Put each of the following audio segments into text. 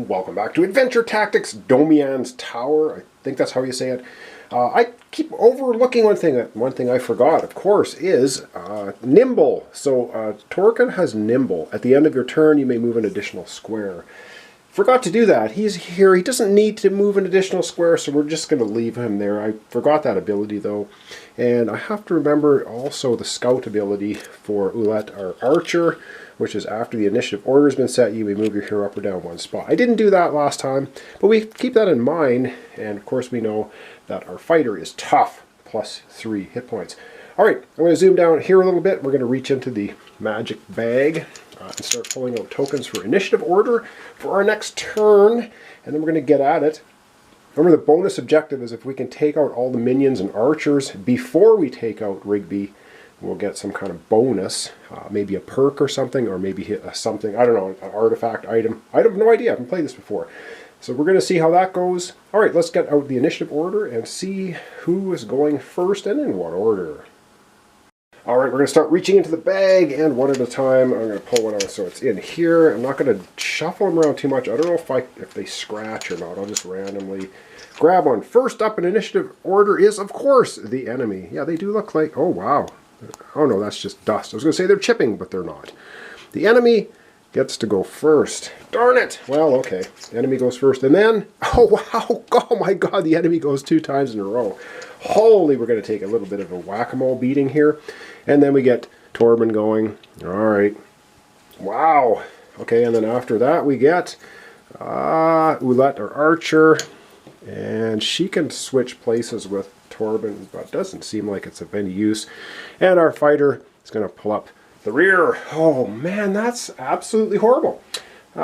Welcome back to Adventure Tactics, Domian's Tower. I think that's how you say it. I keep overlooking one thing. One thing I forgot, of course, is Nimble. So Torben has Nimble. At the end of your turn, you may move an additional square. Forgot to do that. He's here. He doesn't need to move an additional square, so we're just going to leave him there. I forgot that ability, though. And I have to remember also the scout ability for Oulette, our archer, which is after the initiative order has been set, you may move your hero up or down one spot. I didn't do that last time, but we keep that in mind. And of course, we know that our fighter is tough, plus 3 hit points. All right, I'm going to zoom down here a little bit. We're going to reach into the magic bag and start pulling out tokens for initiative order for our next turn, and then we're going to get at it. Remember, the bonus objective is if we can take out all the minions and archers before we take out Rigby, we'll get some kind of bonus, maybe a perk or something, or maybe something, I don't know, an artifact item. I have no idea, I haven't played this before. So we're going to see how that goes. All right, let's get out the initiative order and see who is going first and in what order. All right, we're going to start reaching into the bag, and one at a time. I'm going to pull one out so it's in here. I'm not going to shuffle them around too much. I don't know if they scratch or not. I'll just randomly grab one. First up in initiative order is, of course, the enemy. Yeah, they do look like, oh wow. Oh no, that's just dust. I was going to say they're chipping, but they're not. The enemy gets to go first. Darn it! Well, okay. The enemy goes first, and then, oh wow, oh my god, the enemy goes 2 times in a row. Holy, we're going to take a little bit of a whack-a-mole beating here. And then we get Torben going. Alright. Wow. Okay, and then after that we get Oulette, our archer. And she can switch places with Torben, but doesn't seem like it's of any use. And our fighter is going to pull up the rear. Oh man, that's absolutely horrible.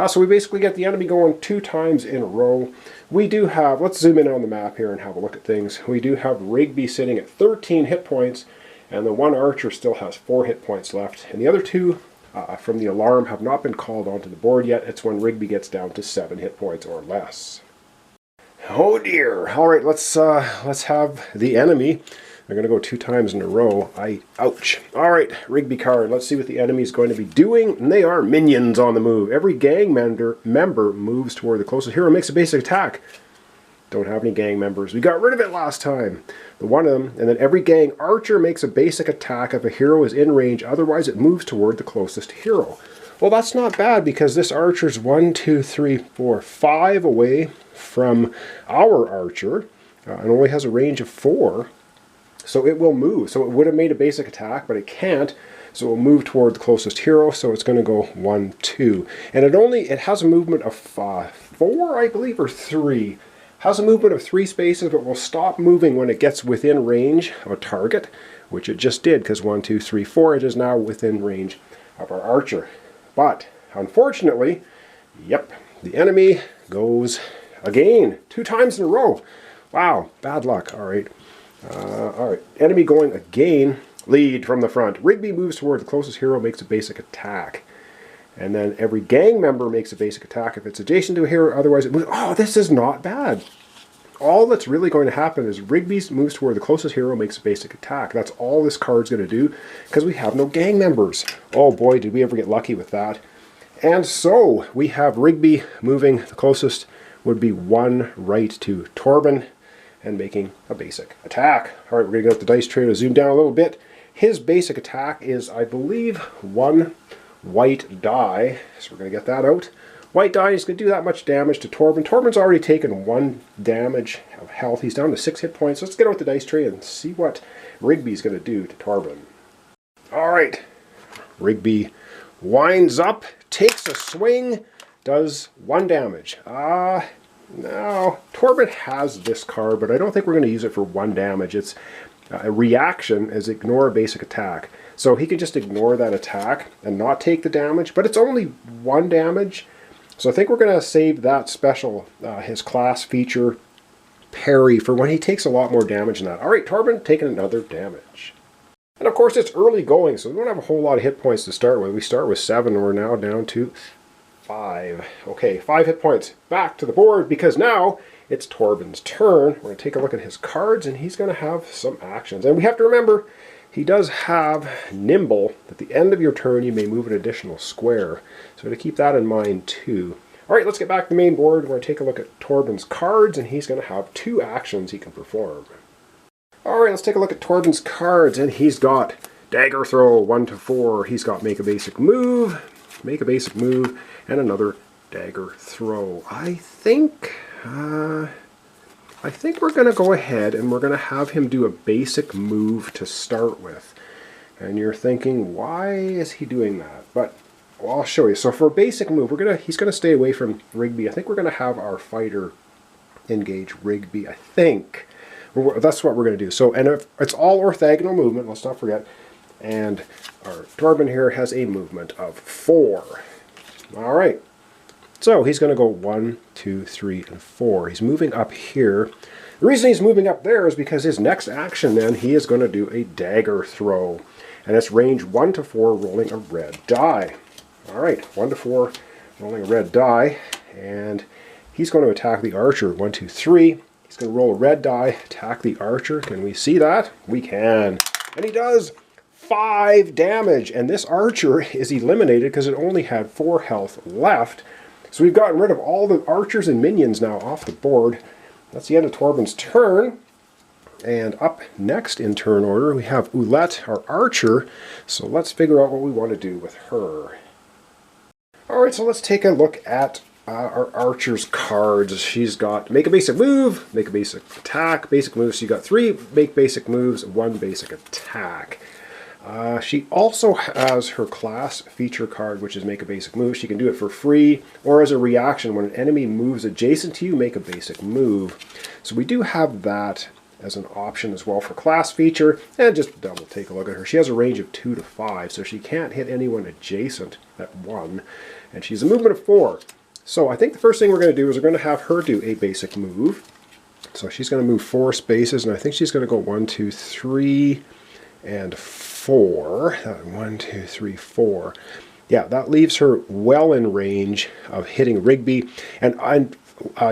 So we basically get the enemy going 2 times in a row. We do have, let's zoom in on the map here and have a look at things. We do have Rigby sitting at 13 hit points, and the one archer still has 4 hit points left. And the other 2 from the alarm have not been called onto the board yet. It's when Rigby gets down to 7 hit points or less. Oh dear. All right, let's have the enemy. They're going to go 2 times in a row. Ouch. All right, Rigby card. Let's see what the enemy is going to be doing. And they are minions on the move. Every gang member moves toward the closest hero, makes a basic attack. Don't have any gang members. We got rid of it last time. The one of them. And then every gang archer makes a basic attack if a hero is in range. Otherwise, it moves toward the closest hero. Well, that's not bad because this archer's 1, 2, 3, 4, 5 away from our archer and only has a range of 4. So it will move. So it would have made a basic attack, but it can't. So it will move toward the closest hero. So it's going to go 1, 2. And it has a movement of 4, I believe, or 3. Has a movement of 3 spaces, but will stop moving when it gets within range of a target, which it just did, because 1, 2, 3, 4, it is now within range of our archer. But unfortunately, yep, the enemy goes again 2 times in a row. Wow, bad luck. All right. All right, enemy going again. Lead from the front. Rigby moves toward the closest hero, makes a basic attack. And then every gang member makes a basic attack if it's adjacent to a hero. Otherwise, it moves. Oh, this is not bad. All that's really going to happen is Rigby moves toward the closest hero, makes a basic attack. That's all this card's going to do because we have no gang members. Oh boy, did we ever get lucky with that. And so we have Rigby moving the closest would be 1 right to Torben and making a basic attack. All right, we're going to get the dice tray to zoom down a little bit. His basic attack is, I believe, 1 white die. So we're going to get that out. White die is going to do that much damage to Torben. Torben's already taken 1 damage of health. He's down to 6 hit points. Let's get out the dice tray and see what Rigby's going to do to Torben. All right. Rigby winds up, takes a swing, does 1 damage. Now, Torben has this card, but I don't think we're going to use it for 1 damage. It's a reaction is ignore a basic attack. So he can just ignore that attack and not take the damage, but it's only 1 damage. So I think we're going to save that special, his class feature, parry, for when he takes a lot more damage than that. All right, Torben taking another damage. And of course it's early going, so we don't have a whole lot of hit points to start with. We start with 7, and we're now down to 5. Okay, 5 hit points. Back to the board, because now it's Torben's turn. We're going to take a look at his cards, and he's going to have some actions. And we have to remember, he does have Nimble. At the end of your turn, you may move an additional square. So to keep that in mind too. All right, let's get back to the main board. We're going to take a look at Torben's cards, and he's going to have 2 actions he can perform. All right, let's take a look at Torben's cards, and he's got Dagger Throw, 1 to 4. He's got Make a Basic Move, and another Dagger Throw. I think we're going to go ahead and we're going to have him do a basic move to start with. And you're thinking, why is he doing that? But well, I'll show you. So for a basic move, he's going to stay away from Rigby. I think we're going to have our fighter engage Rigby, I think. That's what we're going to do. So, and it's all orthogonal movement, let's not forget. And our Torben here has a movement of 4. All right. So he's going to go 1, 2, 3, and 4. He's moving up here. The reason he's moving up there is because his next action then, he is going to do a Dagger Throw. And it's range 1 to 4, rolling a red die. All right, 1 to 4, rolling a red die. And he's going to attack the archer. 1, 2, 3. He's going to roll a red die, attack the archer. Can we see that? We can. And he does 5 damage. And this archer is eliminated because it only had 4 health left. So we've gotten rid of all the archers and minions now off the board. That's the end of Torben's turn. And up next in turn order, we have Oulette, our archer. So let's figure out what we want to do with her. All right, so let's take a look at our archer's cards. She's got Make a Basic Move, Make a Basic Attack, Basic Moves. She's got 3 Make Basic Moves, 1 Basic Attack. She also has her class feature card, which is Make a Basic Move. She can do it for free, or as a reaction when an enemy moves adjacent to you, make a basic move. So we do have that as an option as well for class feature. And just double take a look at her. She has a range of 2 to 5, so she can't hit anyone adjacent at 1. And she's a movement of 4. So I think the first thing we're going to do is we're going to have her do a basic move. So she's going to move 4 spaces, and I think she's going to go 1, 2, 3, and 4. 1, 2, 3, 4. Yeah, that leaves her well in range of hitting Rigby. And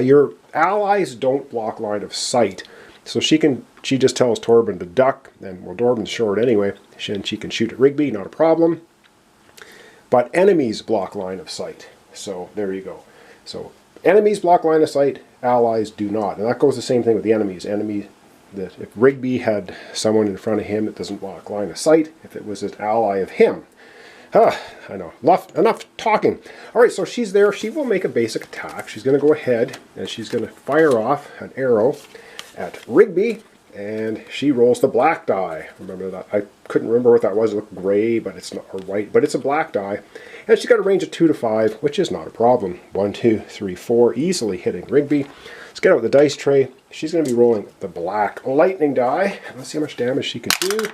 your allies don't block line of sight. So she just tells Torben to duck, and well, Torben's short anyway, and she can shoot at Rigby, not a problem. But enemies block line of sight. So there you go. So enemies block line of sight, allies do not. And that goes the same thing with the enemies. If Rigby had someone in front of him that doesn't block line of sight, if it was an ally of him. I know, enough talking. All right, so she's there. She will make a basic attack. She's going to go ahead and she's going to fire off an arrow at Rigby, and she rolls the black die. Remember that? I couldn't remember what that was. It looked gray, but it's not, or white, but it's a black die. And she's got a range of 2 to 5, which is not a problem. 1, 2, 3, 4, easily hitting Rigby. Let's get out the dice tray. She's going to be rolling the black lightning die. Let's see how much damage she can do.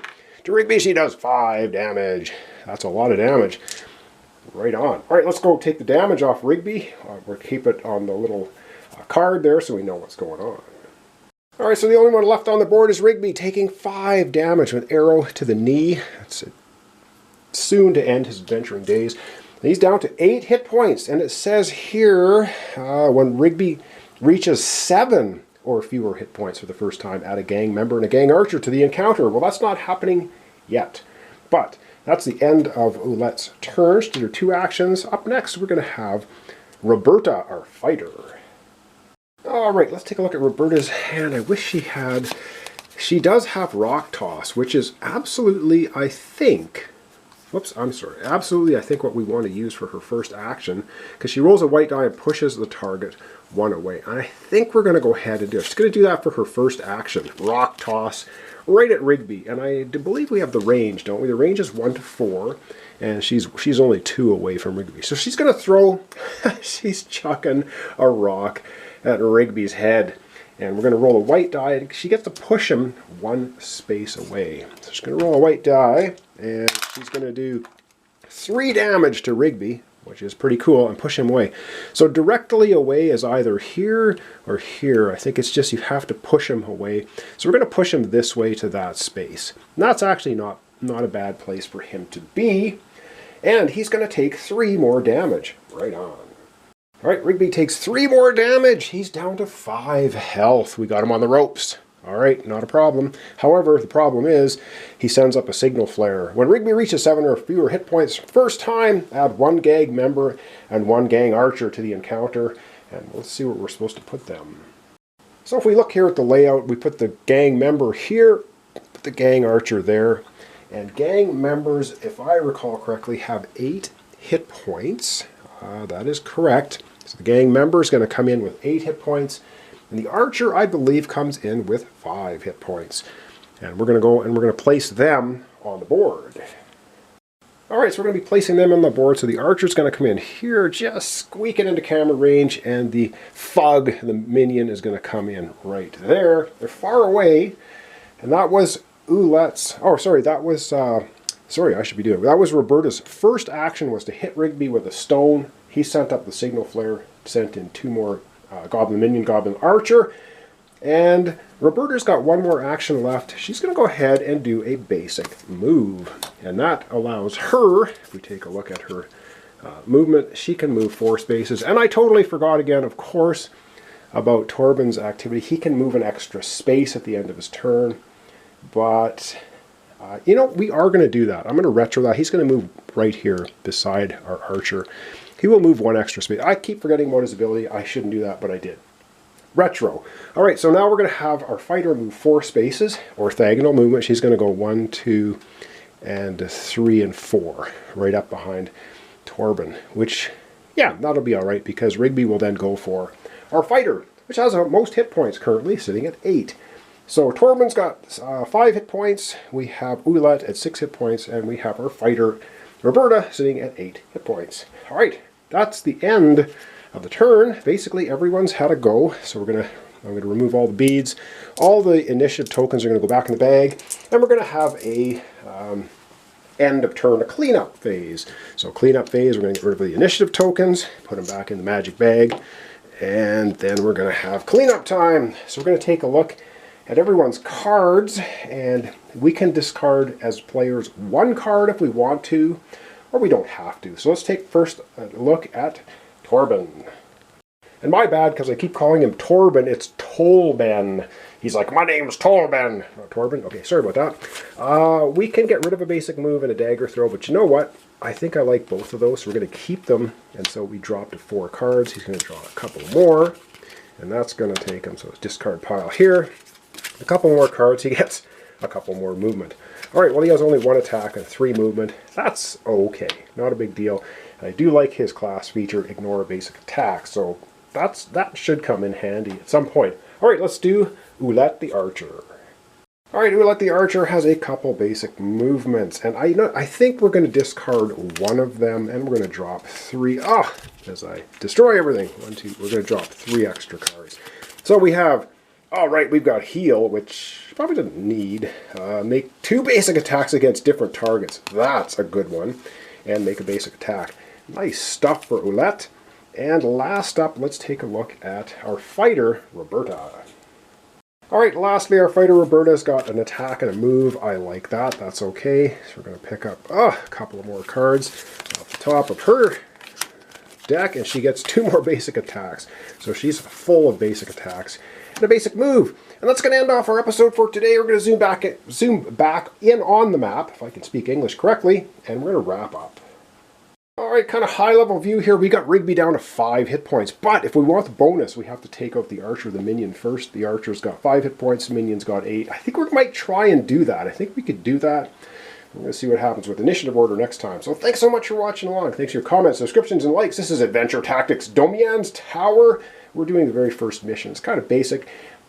To Rigby, she does 5 damage. That's a lot of damage. Right on. All right, let's go take the damage off Rigby. We'll keep it on the little card there so we know what's going on. All right, so the only one left on the board is Rigby, taking 5 damage with arrow to the knee. That's soon to end his adventuring days. And he's down to 8 hit points, and it says here when Rigby reaches 7 or fewer hit points for the first time, add a gang member and a gang archer to the encounter. Well, that's not happening yet, but that's the end of Oulette's turn. She did her 2 actions. Up next, we're going to have Roberta, our fighter. All right, let's take a look at Roberta's hand. I wish she had. She does have Rock Toss, which is absolutely, I think, absolutely, I think what we want to use for her first action, because she rolls a white die and pushes the target 1 away. And I think we're going to go ahead and do it. She's going to do that for her first action, Rock Toss, right at Rigby. And I believe we have the range, don't we? The range is 1 to 4, and she's only 2 away from Rigby. So she's going to throw, she's chucking a rock at Rigby's head. And we're going to roll a white die, and she gets to push him 1 space away. So she's going to roll a white die, and she's going to do 3 damage to Rigby, which is pretty cool, and push him away. So directly away is either here or here. I think it's just you have to push him away. So we're going to push him this way to that space. And that's actually not a bad place for him to be. And he's going to take 3 more damage. Right on. All right, Rigby takes 3 more damage. He's down to 5 health. We got him on the ropes. All right, not a problem. However, the problem is he sends up a signal flare. When Rigby reaches 7 or fewer hit points first time, add 1 gang member and 1 gang archer to the encounter. And let's see where we're supposed to put them. So if we look here at the layout, we put the gang member here, put the gang archer there. And gang members, if I recall correctly, have 8 hit points. That is correct. So the gang member is going to come in with 8 hit points. And the archer, I believe, comes in with 5 hit points. And we're going to go and we're going to place them on the board. Alright, so we're going to be placing them on the board. So the archer's going to come in here, just squeak it into camera range. And the thug, the minion, is going to come in right there. They're far away. And that was Oulette's... Oh, sorry, that was... sorry, I should be doing... That was Roberta's first action, was to hit Rigby with a stone. He sent up the signal flare, sent in 2 more Goblin Minion, Goblin Archer. And Roberta's got 1 more action left. She's going to go ahead and do a basic move. And that allows her, if we take a look at her movement, she can move 4 spaces. And I totally forgot again, of course, about Torben's activity. He can move an extra space at the end of his turn. But, you know, we are going to do that. I'm going to retro that. He's going to move right here beside our archer. He will move 1 extra space. I keep forgetting about his ability. I shouldn't do that, but I did. Retro. Alright, so now we're going to have our fighter move 4 spaces. Orthogonal movement. She's going to go 1, 2, and 3, and 4. Right up behind Torben. Which, yeah, that'll be alright, because Rigby will then go for our fighter, which has the most hit points currently, sitting at 8. So Torben's got 5 hit points. We have Oulette at 6 hit points. And we have our fighter, Roberta, sitting at 8 hit points. Alright, that's the end of the turn. Basically, everyone's had a go. So I'm going to remove all the beads. All the initiative tokens are going to go back in the bag. And we're going to have a end of turn, a cleanup phase. So cleanup phase, we're going to get rid of the initiative tokens, put them back in the magic bag. And then we're going to have cleanup time. So we're going to take a look at everyone's cards. And we can discard as players 1 card if we want to, or we don't have to. So let's take first a look at Torben. And my bad, because I keep calling him Torben, it's Tolben. He's like, my name's Torben. Oh, Torben? Okay, sorry about that. We can get rid of a basic move and a dagger throw, but you know what? I think I like both of those, so we're going to keep them. And so we dropped to 4 cards. He's going to draw a couple more, and that's going to take him. So it's discard pile here. A couple more cards, he gets a couple more movement. Alright, well he has only 1 attack and 3 movement. That's okay, not a big deal. And I do like his class feature, ignore a basic attack, so that should come in handy at some point. Alright, let's do Oulette the Archer. Alright, Oulette the Archer has a couple basic movements, and I think we're going to discard 1 of them, and we're going to drop 3. As I destroy everything. 1, 2, we're going to drop 3 extra cards. So we have... Alright, we've got heal, which probably doesn't need. Make 2 basic attacks against different targets. That's a good one. And make a basic attack. Nice stuff for Oulette. And last up, let's take a look at our fighter, Roberta. Alright, lastly, our fighter, Roberta's got an attack and a move. I like that. That's okay. So we're going to pick up a couple of more cards off the top of her deck. And she gets 2 more basic attacks. So she's full of basic attacks. A basic move. And that's going to end off our episode for today. We're going to zoom back in on the map, if I can speak English correctly, and we're going to wrap up. Alright, kind of high level view here. We got Rigby down to 5 hit points, but if we want the bonus, we have to take out the archer, the minion first. The archer's got 5 hit points, the minion's got 8. I think we might try and do that. I think we could do that. We're going to see what happens with initiative order next time. So thanks so much for watching along. Thanks for your comments, subscriptions, and likes. This is Adventure Tactics Domian's Tower. We're doing the very first mission. It's kind of basic.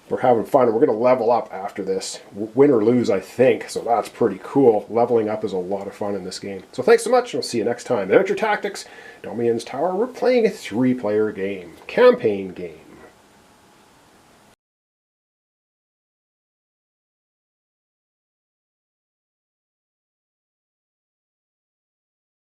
We're having fun, and we're going to level up after this. Win or lose, I think, so that's pretty cool. Leveling up is a lot of fun in this game. So thanks so much, and we'll see you next time. Adventure Tactics Domian's Tower. We're playing a 3-player game. Campaign game.